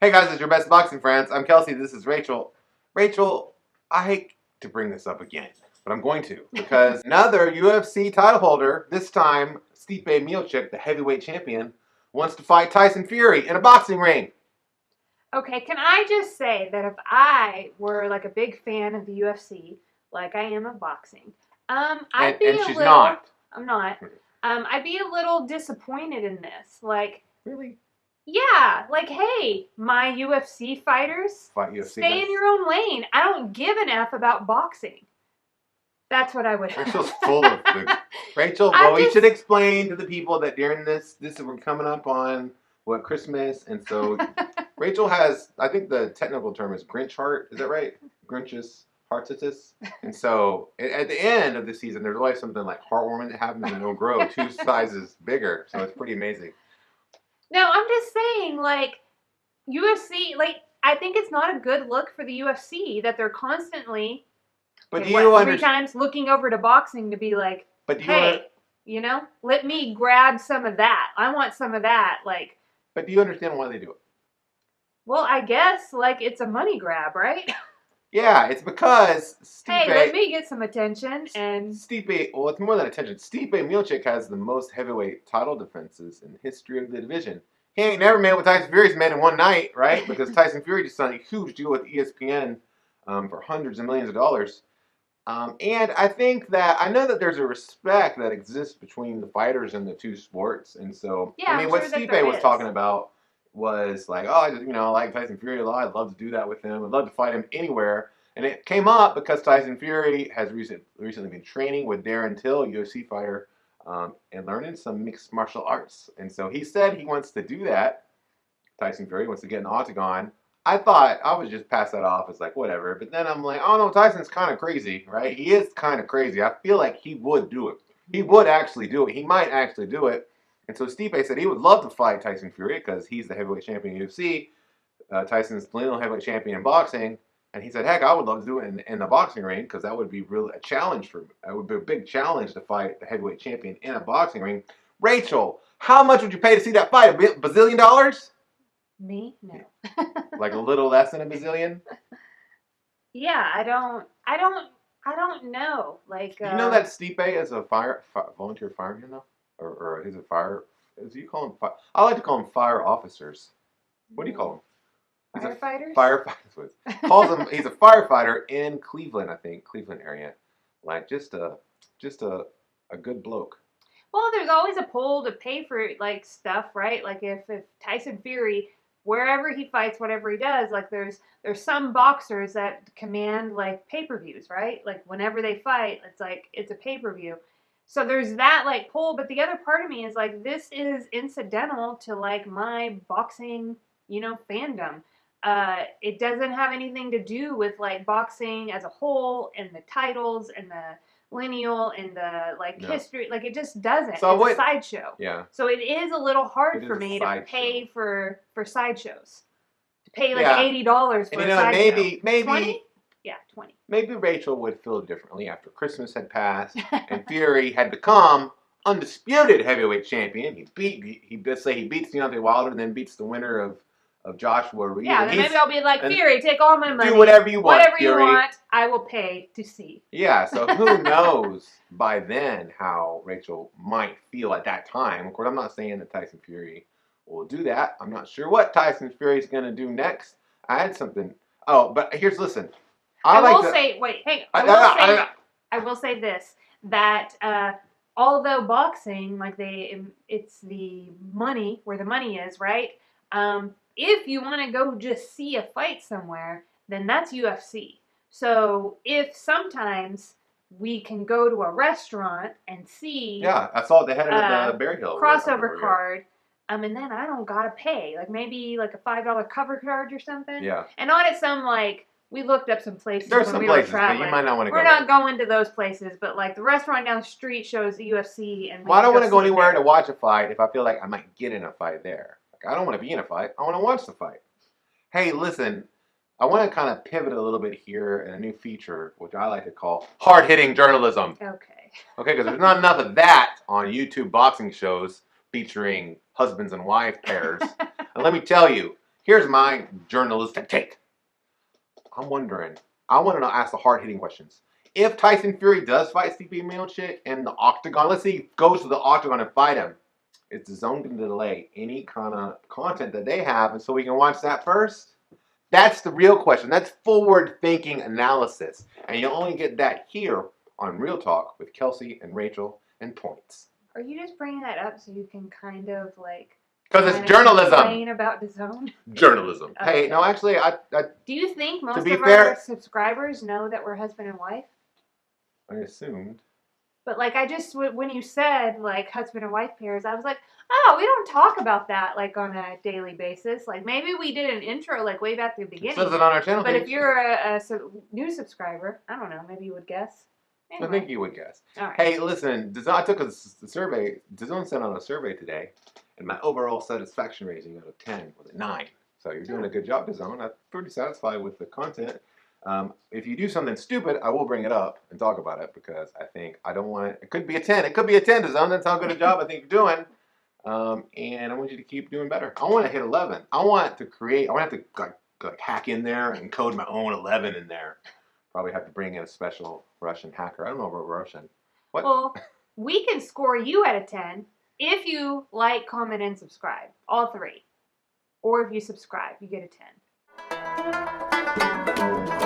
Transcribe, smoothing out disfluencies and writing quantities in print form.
Hey guys, it's your best boxing friends. I'm Kelsey. This is Rachel. Rachel, I hate to bring this up again, but I'm going to because another UFC title holder, this time Stipe Miocic, the heavyweight champion, wants to fight Tyson Fury in a boxing ring. Okay, can I just say that if I were like a big fan of the UFC, like I am of boxing, I'd be And a she's little. not. I'm not. I'd be a little disappointed in this. Like, Really? yeah, like, hey, my UFC fighters, Fight UFC stay guys? in your own lane. I don't give an F about boxing. That's what I would. Rachel's full of the... Rachel, we should explain to the people that during this we're coming up on Christmas, and so Rachel has, I think the technical term is Grinch heart. Is that right? Grinch's heartitis. And so at the end of the season, there's always something like heartwarming that happens, and it'll grow 2 sizes bigger. So it's pretty amazing. No, I'm just saying, like, UFC, like, I think it's not a good look for the UFC that they're constantly, But three times looking over to boxing to be like, hey, let me grab some of that. I want some of that, like. But do you understand why they do it? Well, I guess, like, it's a money grab, right? Yeah, it's because Stipe... Hey, let me get some attention, and... Stipe, well, it's more than attention. Stipe Miocic has the most heavyweight title defenses in the history of the division. He ain't never made what Tyson Fury's made in one night, right? Because Tyson Fury just signed a huge deal with ESPN for hundreds of millions of dollars. And I think that, I know that there's a respect that exists between the fighters in the two sports. And so, yeah, I mean, what Stipe was talking about was like, oh, I like Tyson Fury a lot. I'd love to do that with him. I'd love to fight him anywhere. And it came up because Tyson Fury has recently been training with Darren Till, UFC fighter, and learning some mixed martial arts. And so he said he wants to do that. Tyson Fury wants to get in the octagon. I thought I would just pass that off as like, whatever. But then I'm like, oh no, Tyson's kind of crazy, right? He is kind of crazy. I feel like he would do it. He would actually do it. He might actually do it. And so Stipe said he would love to fight Tyson Fury because he's the heavyweight champion in UFC. Tyson's the lineal heavyweight champion in boxing. And he said, heck, I would love to do it in the boxing ring because that would be really a challenge for me. That would be a big challenge to fight the heavyweight champion in a boxing ring. Rachel, how much would you pay to see that fight? $1 bazillion? Me? No. Like a little less than a bazillion? Yeah, I don't know. Like, you know that Stipe is a volunteer fireman though, or he's a fire. Do you call him? I like to call him fire officers. What do you call him? Firefighters? Firefighters. He's a firefighter in Cleveland, I think, Cleveland area. Like just a good bloke. Well, there's always a pull to pay for like stuff, right? Like if Tyson Fury, wherever he fights, whatever he does, like there's some boxers that command like pay-per-views, right? Like whenever they fight, it's a pay-per-view. So there's that like pull, but the other part of me is like this is incidental to like my boxing, fandom. It doesn't have anything to do with like boxing as a whole and the titles and the lineal and the history. Like it just doesn't. So it's a sideshow. Yeah. So it is a little hard for me to pay for sideshows. To pay like $80 for a sideshow. Maybe 20? Yeah, 20. Maybe Rachel would feel differently after Christmas had passed and Fury had become undisputed heavyweight champion. He beats Deontay Wilder and then beats the winner of Joshua Reed. Yeah, then maybe I'll be like, Fury, take all my money. Do whatever you want, Whatever Fury. you want, I will pay to see. Yeah, so who knows by then how Rachel might feel at that time. Of course, I'm not saying that Tyson Fury will do that. I'm not sure what Tyson Fury is going to do next. I had something. Oh, but listen. I will say this, that although boxing, like it's the money, where the money is, right? If you want to go just see a fight somewhere, then that's UFC. So if sometimes we can go to a restaurant and see... Yeah, I saw they had it at the Bear Hill. Crossover card, and then I don't gotta pay. Like maybe like a $5 cover charge or something. Yeah. And not at some like... We looked up some places There's when some we places, were traveling. but you might not want to go. We're not going to those places, but like the restaurant down the street shows the UFC, and I don't want to go anywhere to watch a fight if I feel like I might get in a fight there. Like I don't want to be in a fight. I want to watch the fight. Hey, listen, I want to kind of pivot a little bit here in a new feature, which I like to call hard-hitting journalism. Okay. Okay, because there's not enough of that on YouTube boxing shows featuring husbands and wife pairs. And let me tell you, Here's my journalistic take. I'm wondering. I want to ask the hard-hitting questions. If Tyson Fury does fight Stipe Miocic in the octagon, let's say he goes to the octagon and fight him, is the zone going to delay any kind of content that they have, and so we can watch that first? That's the real question. That's forward-thinking analysis, and you only get that here on Real Talk with Kelsey and Rachel and Points. Are you just bringing that up so you can kind of like? Because it's journalism. Complain about the zone. Journalism. Oh, hey, okay. no, actually, Do you think most of fair, our subscribers know that we're husband and wife? I assumed. But like, I just when you said like husband and wife pairs, I was like, oh, we don't talk about that like on a daily basis. Like maybe we did an intro like way back at the beginning. It says it on our channel. But if you're a new subscriber, I don't know, maybe you would guess. Anyway. I think you would guess. All right. Hey, listen, I took a survey. DAZN sent out a survey today, and my overall satisfaction rating out of 10 was a 9. So you're doing a good job, DAZN. I'm pretty satisfied with the content. If you do something stupid, I will bring it up and talk about it because I don't want it. It could be a 10. It could be a 10, DAZN. That's how good a job I think you're doing. And I want you to keep doing better. I want to hit 11. I want to have to like hack in there and code my own 11 in there. Probably have to bring in a special Russian hacker. I don't know about Russian. What? Well, we can score you at a 10 if you like, comment, and subscribe. All 3. Or if you subscribe, you get a 10.